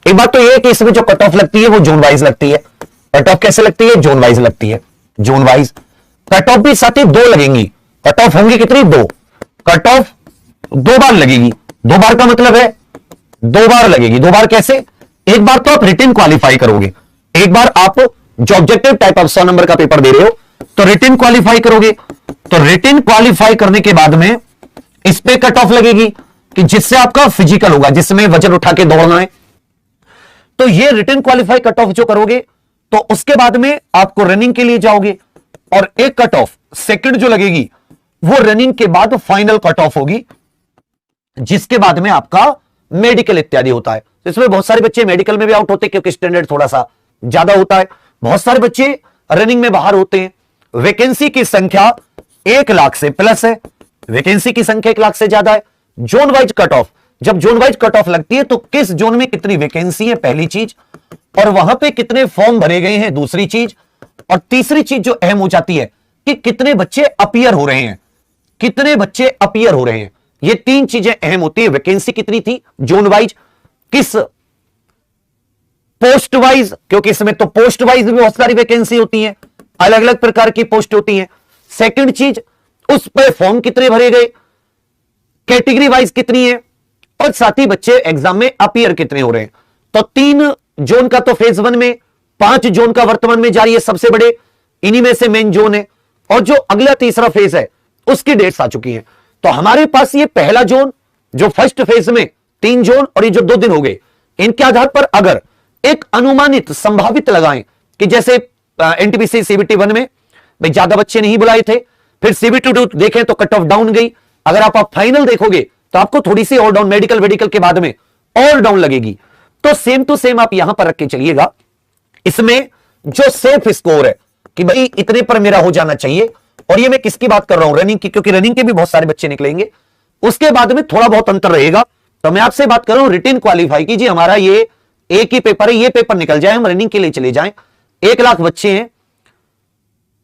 एक बात तो ये कि इसमें जो कट ऑफ लगती है वो जोन वाइज लगती है। कट ऑफ कैसे लगती है? जोन वाइज लगती है, जोन वाइज। कट ऑफ भी साथ ही दो लगेंगी। कट ऑफ होंगी कितनी? दो। कट ऑफ दो बार लगेगी। दो बार का मतलब है दो बार लगेगी। दो बार कैसे? एक बार तो आप रिटन क्वालिफाई करोगे, एक बार आप जो ऑब्जेक्टिव टाइप ऑफ 100 नंबर का पेपर दे रहे हो तो रिटन क्वालिफाई करोगे। तो रिटन क्वालिफाई करने के बाद में इस पे कट ऑफ लगेगी कि जिससे आपका फिजिकल होगा, जिसमें वजन उठा के दौड़ना है। तो ये रिटन क्वालिफाई कट ऑफ जो करोगे तो उसके बाद में आपको रनिंग के लिए जाओगे, और एक कट ऑफ सेकंड जो लगेगी वो रनिंग के बाद फाइनल कट ऑफ होगी, जिसके बाद में आपका मेडिकल इत्यादि होता है। तो इसमें बहुत सारे बच्चे मेडिकल में भी आउट होते हैं क्योंकि स्टैंडर्ड थोड़ा सा ज्यादा होता है। बहुत सारे बच्चे रनिंग में बाहर होते हैं। वैकेंसी की संख्या 1 लाख से प्लस है, वैकेंसी की संख्या 1 लाख से ज्यादा है। जोन वाइज कट ऑफ, जब जोन वाइज कट ऑफ लगती है तो किस जोन में कितनी वैकेंसी है पहली चीज, और वहां पे कितने फॉर्म भरे गए हैं दूसरी चीज, और तीसरी चीज जो अहम हो जाती है कि कितने बच्चे अपीयर हो रहे हैं, कितने बच्चे अपीयर हो रहे हैं। ये तीन चीजें अहम होती है। वैकेंसी कितनी थी जोन वाइज, किस पोस्ट वाइज, क्योंकि इसमें तो पोस्ट वाइज भी बहुत सारी वैकेंसी होती है, अलग अलग प्रकार की पोस्ट होती है। सेकंड चीज, उस पर फॉर्म कितने भरे गए, कैटेगरी वाइज कितनी है, और साथ ही बच्चे एग्जाम में अपीयर कितने हो रहे हैं। तो 3 जोन का तो फेज 1 में, 5 जोन का वर्तमान में जारी है, सबसे बड़े इन्हीं में से मेन जोन है। और जो अगला तीसरा फेज है उसकी डेट्स आ चुकी हैं। तो हमारे पास ये पहला जोन जो फर्स्ट फेज में 3 जोन और ये जो 2 दिन हो गए, इनके आधार पर अगर एक अनुमानित संभावित लगाएं कि जैसे एनटीपीसी सीबीटी 1 में भाई ज्यादा बच्चे नहीं बुलाए थे, फिर सीबीटी 2 देखें तो कट ऑफ डाउन गई। अगर आप फाइनल देखोगे तो आपको थोड़ी सी और डाउन, मेडिकल के बाद में और डाउन लगेगी। तो सेम टू सेम आप यहां पर रख के चलिएगा। इसमें जो सेफ स्कोर है कि भाई इतने पर मेरा हो जाना चाहिए, और ये मैं किसकी बात कर रहा हूं? रनिंग की, क्योंकि रनिंग के भी बहुत सारे बच्चे निकलेंगे, उसके बाद में थोड़ा बहुत अंतर रहेगा। तो मैं आपसे बात कर रहा हूं रिटन क्वालिफाई कीजिए, हमारा ये एक ही पेपर है, ये पेपर निकल जाए, हम रनिंग के लिए चले जाएं। 1 लाख बच्चे हैं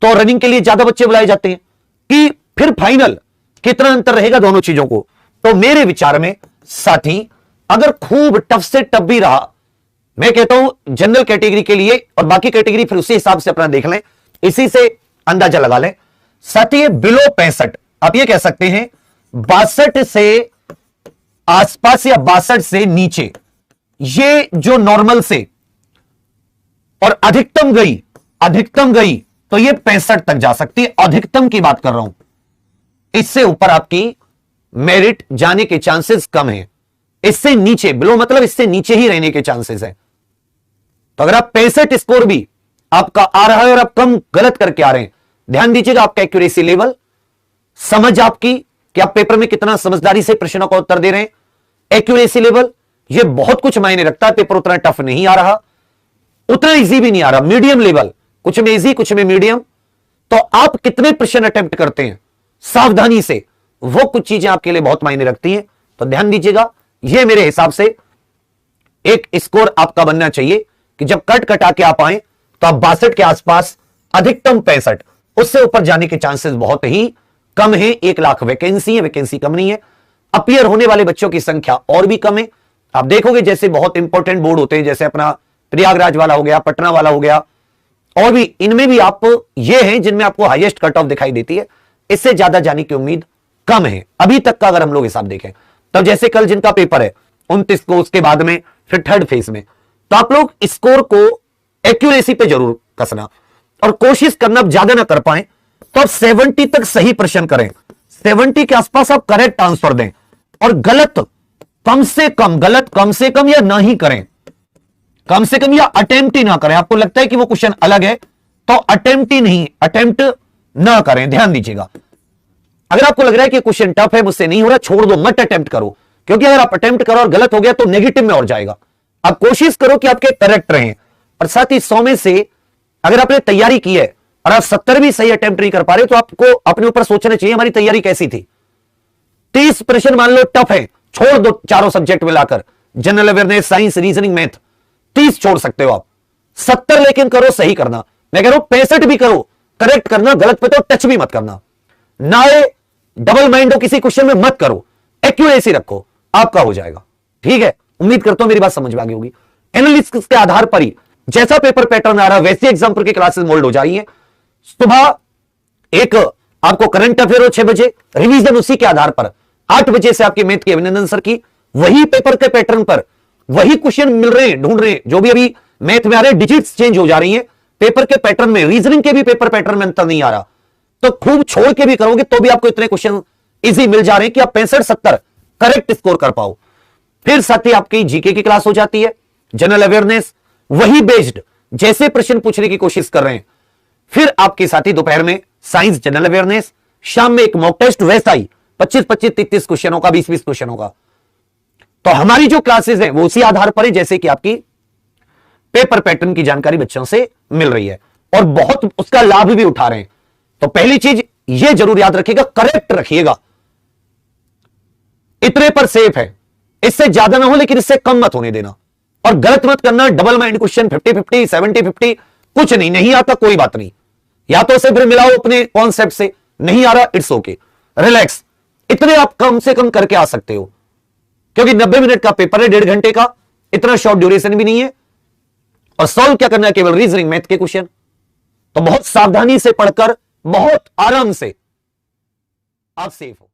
तो रनिंग के लिए ज्यादा बच्चे बुलाए जाते हैं, कि फिर फाइनल कितना अंतर रहेगा दोनों चीजों को। तो मेरे विचार में साथी अगर खूब टफ से टफ भी रहा, मैं कहता हूं जनरल कैटेगरी के लिए, और बाकी कैटेगरी फिर उसी हिसाब से अपना देख लें, इसी से अंदाजा लगा लें। साथी ये बिलो 65, आप ये कह सकते हैं 62 से आसपास या 62 से नीचे, ये जो नॉर्मल से और अधिकतम गई तो ये 65 तक जा सकती है। अधिकतम की बात कर रहा हूं, इससे ऊपर आपकी मेरिट जाने के चांसेस कम है। इससे नीचे, बिलो मतलब इससे नीचे ही रहने के चांसेस है। तो अगर आप 65 स्कोर भी आपका आ रहा है और आप कम गलत करके आ रहे हैं, ध्यान दीजिएगा आपका एक्यूरेसी लेवल, समझ आपकी कि आप पेपर में कितना समझदारी से प्रश्नों का उत्तर दे रहे हैं, एक्यूरेसी लेवल, ये बहुत कुछ मायने रखता है। पेपर उतना टफ नहीं आ रहा, उतना इजी भी नहीं आ रहा, मीडियम लेवल, कुछ में इजी कुछ में मीडियम। तो आप कितने प्रश्न अटेम्प्ट करते हैं सावधानी से, वो कुछ चीजें आपके लिए बहुत मायने रखती हैं। तो ध्यान दीजिएगा, ये मेरे हिसाब से एक स्कोर आपका बनना चाहिए कि जब कट कटा के आप आए तो आप 62 के आसपास, अधिकतम 65, उससे ऊपर जाने के चांसेस बहुत ही कम है। 1 लाख वैकेंसी है, वैकेंसी कम नहीं है, अपीयर होने वाले बच्चों की संख्या और भी कम है। आप देखोगे जैसे बहुत इंपॉर्टेंट बोर्ड होते हैं, जैसे अपना प्रयागराज वाला हो गया, पटना वाला हो गया, और भी इनमें भी आप ये हैं जिनमें आपको हाईएस्ट कट ऑफ दिखाई देती है। इससे ज्यादा जाने की उम्मीद कम है अभी तक का, अगर हम लोग हिसाब देखें। तो जैसे कल जिनका पेपर है 29 को, उसके बाद में फिर थर्ड फेज में, तो आप लोग स्कोर को एक्यूरेसी पे जरूर कसना, और कोशिश करना, अब ज्यादा ना कर पाए तो आप 70 तक सही प्रश्न करें, 70 के आसपास आप करेक्ट आंसर दें, और गलत कम से कम या ना ही करें, कम से कम या अटेम्प्ट ही ना करें। आपको लगता है कि वो क्वेश्चन अलग है तो अटेम्प्ट ना करें। ध्यान दीजिएगा, अगर आपको लग रहा है कि क्वेश्चन टफ है, मुझसे नहीं हो रहा, छोड़ दो, मत अटेम्प्ट करो, क्योंकि अगर आप अटेम्प्ट करो और गलत हो गया तो नेगेटिव में और जाएगा। आप कोशिश करो कि आपके करेक्ट रहें, और साथ ही 100 में से अगर आपने तैयारी की है और आप 70 भी सही अटेम्प्ट नहीं कर पा रहे, तो आपको अपने ऊपर सोचना चाहिए हमारी तैयारी कैसी थी। 30 प्रश्न मान लो टफ है, छोड़ दो, चारों सब्जेक्ट मिलाकर, general awareness, science, reasoning, math, 30 छोड़ सकते हो आप, 70 लेकिन करो सही करना। मैं कह रहा हूं 65 भी करो, करेक्ट करना, गलत पे तो टच भी मत करना, ना डबल माइंड हो किसी क्वेश्चन में मत करो, एक्यूरेसी रखो, आपका हो जाएगा। ठीक है, उम्मीद करता हूं मेरी बात समझ में आ गई होगी। एनालिसिस के आधार पर ही जैसा पेपर पैटर्न आ रहा है वैसे एग्जाम्पल की क्लासेस मोल्ड हो जा रही है। सुबह एक आपको करंट अफेयर हो 6 बजे, रिवीजन उसी के आधार पर 8 बजे से आपकी मैथ की अभिनंदन सर की वही पेपर के पैटर्न पर वही क्वेश्चन मिल रहे हैं, ढूंढ रहे हैं, जो भी अभी मैथ में आ रहे हैं, डिजिट्स चेंज हो जा रही हैं पेपर के पैटर्न में, रीजनिंग के भी पेपर पैटर्न में अंतर नहीं आ रहा। तो खूब छोड़ के भी करोगे तो भी आपको इतने क्वेश्चन इजी मिल जा रहे हैं कि आप 65-70 करेक्ट स्कोर कर पाओ। फिर साथ ही आपकी जीके की क्लास हो जाती है, जनरल अवेयरनेस वही बेस्ड जैसे प्रश्न पूछने की कोशिश कर रहे हैं। फिर आपके साथी दोपहर में साइंस जनरल अवेयरनेस, शाम में एक मॉक टेस्ट वैसा ही 25-25 33 क्वेश्चनों का, 20-20 क्वेश्चनों का। तो हमारी जो क्लासेस हैं वो उसी आधार पर है जैसे कि आपकी पेपर पैटर्न की जानकारी बच्चों से मिल रही है और बहुत उसका लाभ भी उठा रहे हैं। तो पहली चीज ये जरूर याद रखिएगा, करेक्ट रखिएगा, इतने पर सेफ है, इससे ज्यादा ना हो लेकिन इससे कम मत होने देना, और गलत मत करना डबल माइंड क्वेश्चन 50-50 70-50 कुछ नहीं आता कोई बात नहीं, या तो उसे फिर मिलाओ अपने कॉन्सेप्ट से, नहीं आ रहा इट्स ओके, रिलैक्स, इतने आप कम से कम करके आ सकते हो क्योंकि 90 मिनट का पेपर है, 1.5 घंटे का, इतना शॉर्ट ड्यूरेशन भी नहीं है, और सॉल्व क्या करना है केवल रीजनिंग मैथ के क्वेश्चन। तो बहुत सावधानी से पढ़कर बहुत आराम से आप सेफ हो।